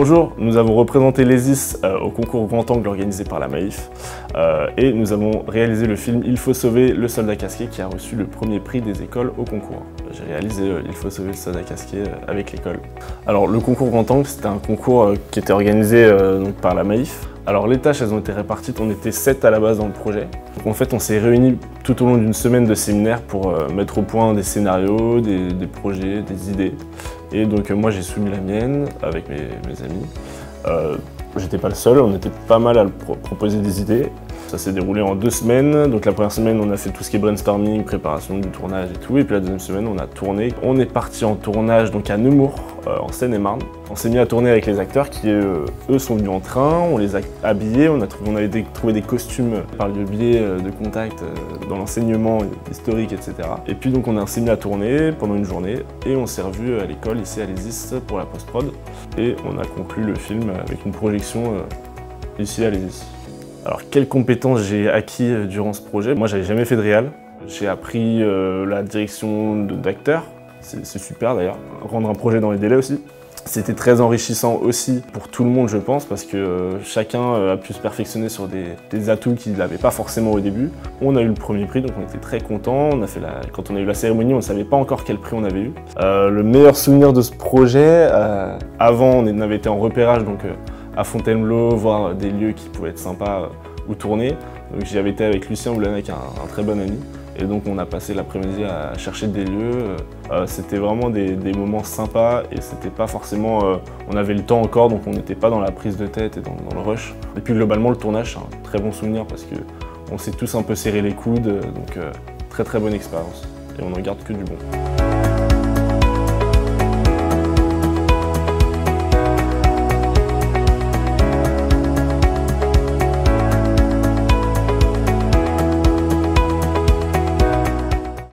Bonjour, nous avons représenté l'ESIS au concours Grand Angle organisé par la Maïf et nous avons réalisé le film Il faut sauver le soldat casqué qui a reçu le premier prix des écoles au concours. J'ai réalisé Il faut sauver le soldat casqué avec l'école. Alors le concours Grand Angle, c'était un concours qui était organisé donc, par la Maïf. Alors les tâches, elles ont été réparties, on était 7 à la base dans le projet. Donc en fait, on s'est réunis tout au long d'une semaine de séminaire pour mettre au point des scénarios, des projets, des idées. Et donc moi j'ai soumis la mienne avec mes amis. J'étais pas le seul, on était pas mal à proposer des idées. Ça s'est déroulé en 2 semaines. Donc la première semaine, on a fait tout ce qui est brainstorming, préparation du tournage et tout. Et puis la deuxième semaine, on a tourné. On est parti en tournage donc à Nemours, en Seine-et-Marne. On s'est mis à tourner avec les acteurs qui, eux, sont venus en train. On les a habillés. On avait trouvé des costumes par le biais de contacts dans l'enseignement historique, etc. Et puis donc on s'est mis à tourner pendant une journée. Et on s'est revus à l'école, ici à l'ESIS, pour la post-prod. Et on a conclu le film avec une projection ici à l'ESIS. Alors, quelles compétences j'ai acquis durant ce projet? Moi, j'avais jamais fait de réal. J'ai appris la direction d'acteur. C'est super d'ailleurs. Rendre un projet dans les délais aussi. C'était très enrichissant aussi pour tout le monde, je pense, parce que chacun a pu se perfectionner sur des atouts qu'il n'avait pas forcément au début. On a eu le premier prix, donc on était très contents. Quand on a eu la cérémonie, on ne savait pas encore quel prix on avait eu. Le meilleur souvenir de ce projet, avant, on avait été en repérage, donc à Fontainebleau, voir des lieux qui pouvaient être sympas où tourner. Donc j'y avais été avec Lucien Oulanek, un très bon ami. Et donc on a passé l'après-midi à chercher des lieux. C'était vraiment des moments sympas et c'était pas forcément... on avait le temps encore, donc on n'était pas dans la prise de tête et dans le rush. Et puis globalement, le tournage, c'est un très bon souvenir parce qu'on s'est tous un peu serré les coudes. Donc très bonne expérience. Et on en garde que du bon.